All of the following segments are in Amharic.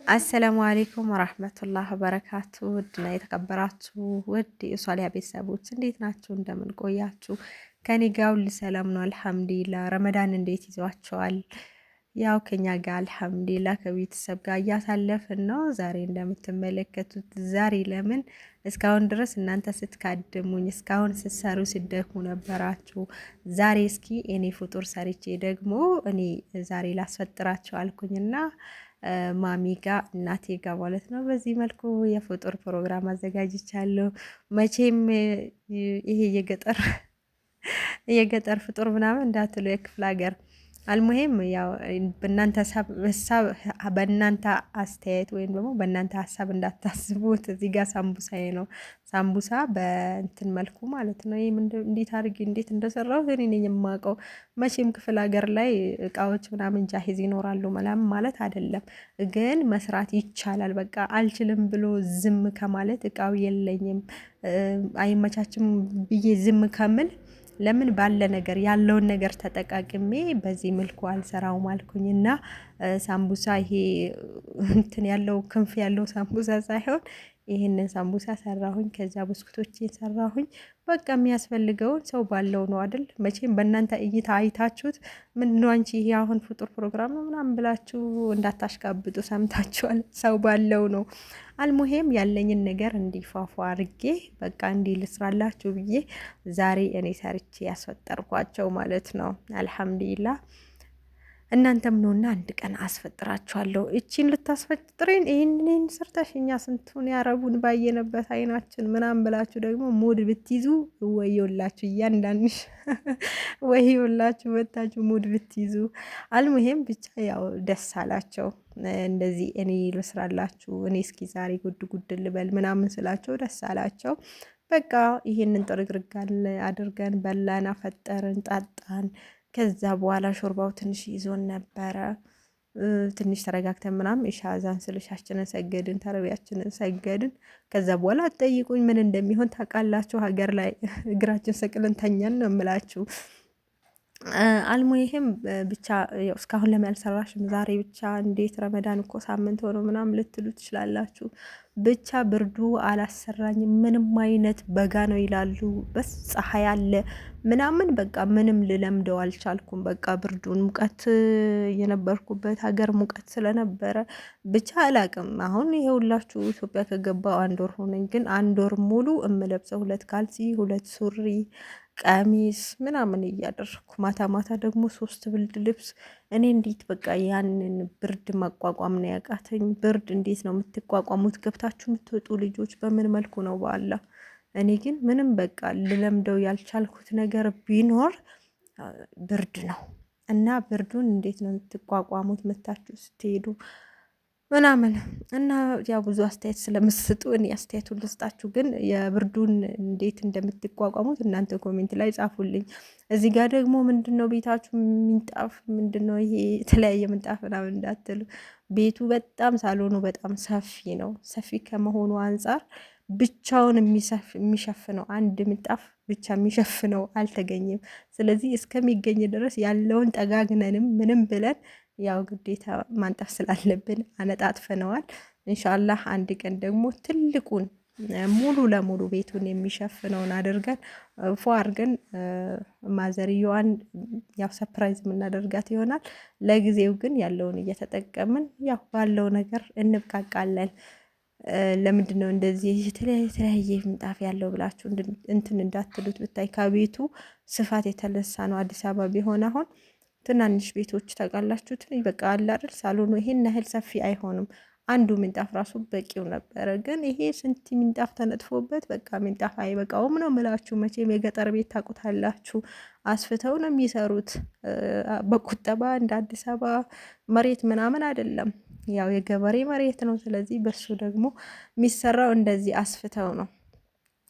አሰላሙ አሌይኩም ወራህመቱላህ ወበረካቱ። ውድና የተከበራችሁ ውድ የሷሊያ ቤተሰቦች እንዴት ናችሁ? እንደምን ቆያችሁ? ከኔ ጋር ሁሉ ሰላም ነው አልሐምዱሊላ። ረመዳን እንዴት ይዟቸዋል? ያው ከኛ ጋር አልሐምዱሊላ ከቤተሰብ ጋር እያሳለፍን ነው። ዛሬ እንደምትመለከቱት ዛሬ ለምን እስካሁን ድረስ እናንተ ስትካድሙኝ እስካሁን ስትሰሩ ሲደክሙ ነበራችሁ። ዛሬ እስኪ እኔ ፍጡር ሰርቼ ደግሞ እኔ ዛሬ ላስፈጥራቸው አልኩኝና ማሚ ጋ እናቴ ጋ ማለት ነው። በዚህ መልኩ የፍጡር ፕሮግራም አዘጋጅቻለሁ። መቼም ይሄ የገጠር ፍጡር ምናምን እንዳትሉ የክፍለ ሀገር አልሙሄም ያው በእናንተ አስተያየት ወይም ደግሞ በእናንተ ሀሳብ እንዳታስቡት። እዚህ ጋር ሳምቡሳዬ ነው። ሳምቡሳ በእንትን መልኩ ማለት ነው። ይሄ እንዴት አድርጌ እንዴት እንደሰራሁት እኔ ነኝ የማውቀው። መቼም ክፍል ሀገር ላይ እቃዎች ምናምን ጃሂዝ ይኖራሉ ማለት አይደለም፣ ግን መስራት ይቻላል። በቃ አልችልም ብሎ ዝም ከማለት እቃው የለኝም አይመቻችም ብዬ ዝም ከምል ለምን ባለ ነገር ያለውን ነገር ተጠቃቅሜ በዚህ መልኩ አልሰራውም አልኩኝና ሳምቡሳ ይሄ እንትን ያለው ክንፍ ያለው ሳምቡሳ ሳይሆን ይሄንን ሳምቡሳ ሰራሁኝ። ከዛ ብስኩቶቼን ሰራሁኝ። በቃ የሚያስፈልገውን ሰው ባለው ነው አይደል? መቼም በእናንተ እይታ አይታችሁት ምንድነው አንቺ ይሄ አሁን ፍጡር ፕሮግራም ነው ምናምን ብላችሁ እንዳታሽቃብጡ ሰምታችኋል። ሰው ባለው ነው። አልሙሄም ያለኝን ነገር እንዲፋፋ አርጌ በቃ እንዲህ ልስራላችሁ ብዬ ዛሬ እኔ ሰርቼ ያስፈጠርኳቸው ማለት ነው። አልሐምዱሊላህ እናንተም ነውና አንድ ቀን አስፈጥራችኋለሁ። እቺን ልታስፈጥሬን ይህንን ሰርተሽ እኛ ስንቱን ያረቡን ባየነበት አይናችን ምናምን ብላችሁ ደግሞ ሙድ ብትይዙ ወየውላችሁ፣ እያንዳንሽ ወየውላችሁ መታችሁ ሙድ ብትይዙ። አልሙሄም ብቻ ያው ደስ አላቸው። እንደዚህ እኔ ልስራላችሁ እኔ እስኪ ዛሬ ጉድ ጉድ ልበል ምናምን ስላቸው ደስ አላቸው። በቃ ይሄንን ጥርግርግ አድርገን በላን፣ አፈጠርን፣ ጣጣን። ከዛ በኋላ ሾርባው ትንሽ ይዞን ነበረ። ትንሽ ተረጋግተን ምናምን ኢሻዛን ስልሻችንን ሰገድን፣ ተረቢያችንን ሰገድን። ከዛ በኋላ አትጠይቁኝ ምን እንደሚሆን ታውቃላችሁ። ሀገር ላይ እግራችን ሰቅልን ተኛን ነው የምላችሁ። አልሙይህም ብቻ ያው እስካሁን ለምን አልሰራሽም ዛሬ ብቻ እንዴት ረመዳን እኮ ሳምንት ሆኖ ምናምን ልትሉ ትችላላችሁ። ብቻ ብርዱ አላሰራኝም። ምንም አይነት በጋ ነው ይላሉ፣ በስ ፀሐይ አለ ምናምን በቃ ምንም ልለምደው አልቻልኩም። በቃ ብርዱን ሙቀት የነበርኩበት ሀገር ሙቀት ስለነበረ ብቻ አላቅም። አሁን ይሄ ሁላችሁ ኢትዮጵያ ከገባው 1 ወር ሆነኝ፣ ግን 1 ወር ሙሉ እምለብሰው 2 ካልሲ 2 ሱሪ ቀሚስ ምናምን እያደረኩ ማታ ማታ ደግሞ 3 ብርድ ልብስ። እኔ እንዴት በቃ ያንን ብርድ መቋቋም ነው ያቃተኝ። ብርድ እንዴት ነው የምትቋቋሙት? ገብታችሁ የምትወጡ ልጆች በምን መልኩ ነው በአላ። እኔ ግን ምንም በቃ ልለምደው ያልቻልኩት ነገር ቢኖር ብርድ ነው። እና ብርዱን እንዴት ነው የምትቋቋሙት መታችሁ ስትሄዱ ምናምን? እና ያው ብዙ አስተያየት ስለምትሰጡ እኔ አስተያየቱን ልስጣችሁ፣ ግን የብርዱን እንዴት እንደምትቋቋሙት እናንተ ኮሜንት ላይ ጻፉልኝ። እዚህ ጋር ደግሞ ምንድነው ቤታችሁ ምንጣፍ ምንድነው ይሄ የተለያየ ምንጣፍ ምናምን እንዳትሉ፣ ቤቱ በጣም ሳሎኑ በጣም ሰፊ ነው። ሰፊ ከመሆኑ አንጻር ብቻውን የሚሸፍነው አንድ ምንጣፍ ብቻ የሚሸፍነው አልተገኘም። ስለዚህ እስከሚገኝ ድረስ ያለውን ጠጋግነንም ምንም ብለን ያው ግዴታ ማንጠፍ ስላለብን አነጣጥፈነዋል። ኢንሻአላህ አንድ ቀን ደግሞ ትልቁን ሙሉ ለሙሉ ቤቱን የሚሸፍነውን አድርገን ፎ አድርገን ማዘርየዋን ያው ሰፕራይዝ የምናደርጋት ይሆናል። ለጊዜው ግን ያለውን እየተጠቀምን ያው ባለው ነገር እንብቃቃለን። ለምንድን ነው እንደዚህ የተለያየ ምንጣፍ ያለው ብላችሁ እንትን እንዳትሉት። ብታይ ከቤቱ ስፋት የተነሳ ነው። አዲስ አበባ ቢሆን አሁን ትናንሽ ቤቶች ታውቃላችሁት በቃ አለ አይደል፣ ሳሎኑ ይሄን ያህል ሰፊ አይሆንም። አንዱ ምንጣፍ ራሱ በቂው ነበረ። ግን ይሄ ስንት ምንጣፍ ተነጥፎበት በቃ ምንጣፍ አይበቃውም ነው ምላችሁ። መቼም የገጠር ቤት ታውቁታላችሁ፣ አስፍተው ነው የሚሰሩት በቁጠባ እንደ አዲስ አበባ መሬት ምናምን አይደለም፣ ያው የገበሬ መሬት ነው። ስለዚህ በሱ ደግሞ የሚሰራው እንደዚህ አስፍተው ነው።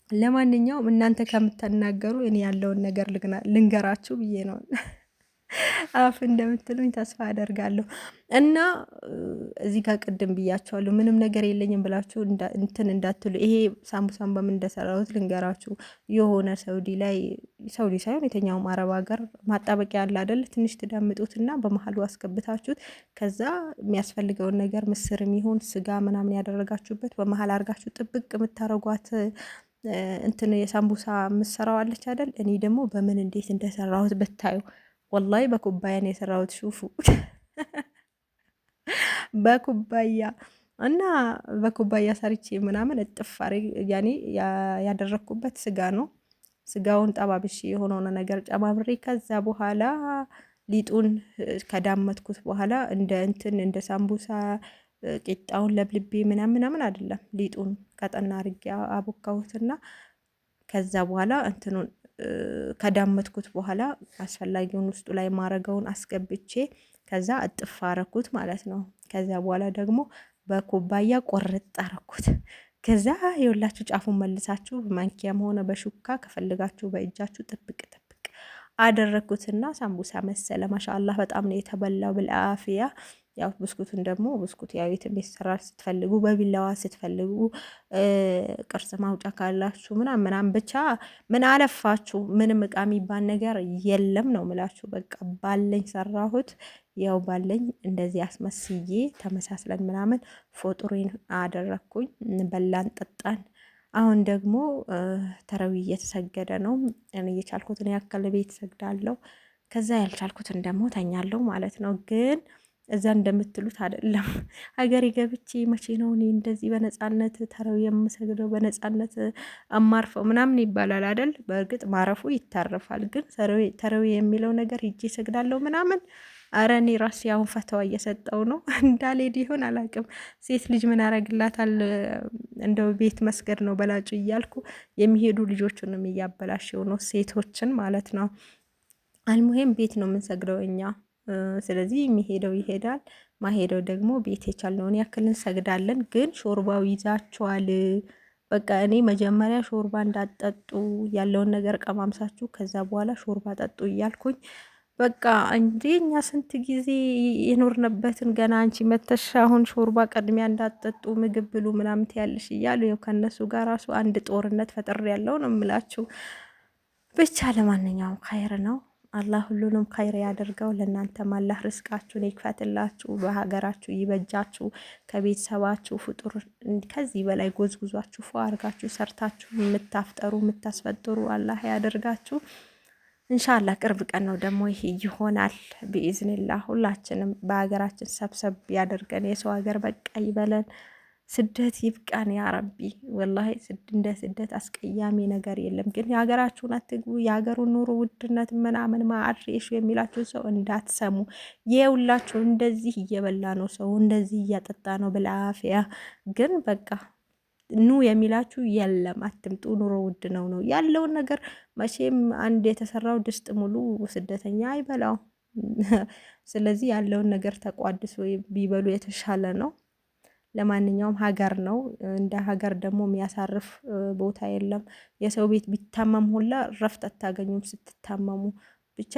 ለማንኛውም እናንተ ከምትናገሩ እኔ ያለውን ነገር ልንገራችሁ ብዬ ነው አፍ እንደምትሉኝ ተስፋ አደርጋለሁ። እና እዚህ ጋር ቅድም ብያቸዋለሁ፣ ምንም ነገር የለኝም ብላችሁ እንትን እንዳትሉ። ይሄ ሳምቡሳን በምን እንደሰራሁት ልንገራችሁ። የሆነ ሰውዲ ላይ ሳውዲ ሳይሆን የትኛውም አረብ ሀገር ማጣበቂያ አለ አይደል? ትንሽ ትዳምጡትና በመሀሉ አስገብታችሁት ከዛ የሚያስፈልገውን ነገር ምስርም ይሁን ስጋ ምናምን ያደረጋችሁበት በመሀል አድርጋችሁ ጥብቅ የምታረጓት እንትን የሳምቡሳ ምሰራው አለች አይደል? እኔ ደግሞ በምን እንዴት እንደሰራሁት ብታዩ ወላሂ በኩባያ ነው የሰራሁት። ሹፉ በኩባያ እና በኩባያ ሰርቼ ምናምን እጥፋሪ ያኔ ያደረኩበት ስጋ ነው። ስጋውን ጠባብሼ የሆነውን ነገር ጨማብሬ ከዛ በኋላ ሊጡን ከዳመጥኩት በኋላ እንደ እንትን እንደ ሳምቡሳ ቂጣውን ለብልቤ ምናምን አይደለም። ሊጡን ቀጠና አድርጌ አቦካሁትና ከዛ በኋላ እንትኑን ከዳመጥኩት በኋላ አስፈላጊውን ውስጡ ላይ ማረገውን አስገብቼ ከዛ እጥፍ አረኩት ማለት ነው። ከዛ በኋላ ደግሞ በኩባያ ቆርጥ አረኩት። ከዛ የሁላችሁ ጫፉን መልሳችሁ በማንኪያም ሆነ በሹካ ከፈልጋችሁ በእጃችሁ ጥብቅ ጥብቅ አደረኩትና ሳምቡሳ መሰለ። ማሻአላህ በጣም ነው የተበላው ብልአፍያ። ያው ብስኩቱን ደግሞ ብስኩት ያው የትም ይሰራል። ስትፈልጉ በቢላዋ ስትፈልጉ ቅርጽ ማውጫ ካላችሁ ምናምን ብቻ ምን አለፋችሁ ምንም እቃ የሚባል ነገር የለም ነው ምላችሁ። በቃ ባለኝ ሰራሁት። ያው ባለኝ እንደዚህ አስመስዬ ተመሳስለን ምናምን ፎጡሬን አደረኩኝ። በላን ጠጣን። አሁን ደግሞ ተረዊ እየተሰገደ ነው። እኔ የቻልኩትን ያክል ቤት ሰግዳለሁ። ከዛ ያልቻልኩትን ደግሞ ተኛለሁ ማለት ነው። ግን እዛ እንደምትሉት አይደለም። ሀገሬ ገብቼ መቼ ነው እኔ እንደዚህ በነፃነት ተረዊ የምሰግደው በነፃነት አማርፈው ምናምን ይባላል አይደል? በእርግጥ ማረፉ ይታረፋል። ግን ተረዊ የሚለው ነገር ሂጄ ሰግዳለሁ ምናምን አረ እኔ ራሴ አሁን ፈተዋ እየሰጠው ነው። እንዳልሄድ ይሆን አላውቅም። ሴት ልጅ ምን ያደርግላታል? እንደው ቤት መስገድ ነው በላጩ እያልኩ የሚሄዱ ልጆቹንም እያበላሸው ነው፣ ሴቶችን ማለት ነው። አልሙሄም ቤት ነው የምንሰግደው እኛ። ስለዚህ የሚሄደው ይሄዳል፣ ማሄደው ደግሞ ቤት የቻልነውን ያክል እንሰግዳለን። ግን ሾርባው ይዛቸዋል። በቃ እኔ መጀመሪያ ሾርባ እንዳጠጡ ያለውን ነገር ቀማምሳችሁ ከዛ በኋላ ሾርባ ጠጡ እያልኩኝ በቃ እንዴ እኛ ስንት ጊዜ የኖርንበትን ገና አንቺ መተሽ አሁን ሾርባ ቀድሚያ እንዳጠጡ ምግብ ብሉ ምናምን ያልሽ እያሉ ያው ከነሱ ጋር ራሱ አንድ ጦርነት ፈጥሬ ያለው ነው የምላችሁ። ብቻ ለማንኛውም ኸይር ነው። አላህ ሁሉንም ኸይር ያደርገው። ለእናንተም አላህ ርስቃችሁን ይክፈትላችሁ፣ በሀገራችሁ ይበጃችሁ፣ ከቤተሰባችሁ ፍጡር ከዚህ በላይ ጎዝጉዟችሁ ፎ አርጋችሁ ሰርታችሁ የምታፍጠሩ የምታስፈጥሩ አላህ ያደርጋችሁ። እንሻላ ቅርብ ቀን ነው ደግሞ ይሄ ይሆናል ቢኢዝንላ። ሁላችንም በሀገራችን ሰብሰብ ያደርገን። የሰው ሀገር በቃ ይበለን። ስደት ይብቃን ያ ረቢ። ወላሂ እንደ ስደት አስቀያሚ ነገር የለም። ግን የሀገራችሁን አትግቡ። የሀገሩን ኑሮ ውድነት ምናምን ማአድሬሹ የሚላችሁ ሰው እንዳትሰሙ። የሁላችሁ እንደዚህ እየበላ ነው ሰው እንደዚህ እያጠጣ ነው ብልአፍያ። ግን በቃ ኑ የሚላችሁ የለም፣ አትምጡ፣ ኑሮ ውድ ነው ያለውን ነገር። መቼም አንድ የተሰራው ድስት ሙሉ ስደተኛ አይበላው። ስለዚህ ያለውን ነገር ተቋድሶ ቢበሉ የተሻለ ነው። ለማንኛውም ሀገር ነው። እንደ ሀገር ደግሞ የሚያሳርፍ ቦታ የለም። የሰው ቤት ቢታመም ሁላ ረፍት አታገኙም ስትታመሙ። ብቻ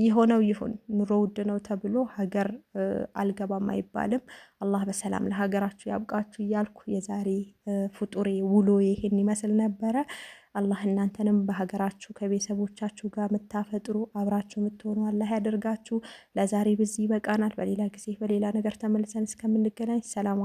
የሆነው ይሁን። ኑሮ ውድ ነው ተብሎ ሀገር አልገባም አይባልም። አላህ በሰላም ለሀገራችሁ ያብቃችሁ እያልኩ የዛሬ ፍጡሬ ውሎ ይሄን ይመስል ነበረ። አላህ እናንተንም በሀገራችሁ ከቤተሰቦቻችሁ ጋር የምታፈጥሩ አብራችሁ የምትሆኑ አላህ ያደርጋችሁ። ለዛሬ በዚህ ይበቃናል። በሌላ ጊዜ በሌላ ነገር ተመልሰን እስከምንገናኝ ሰላም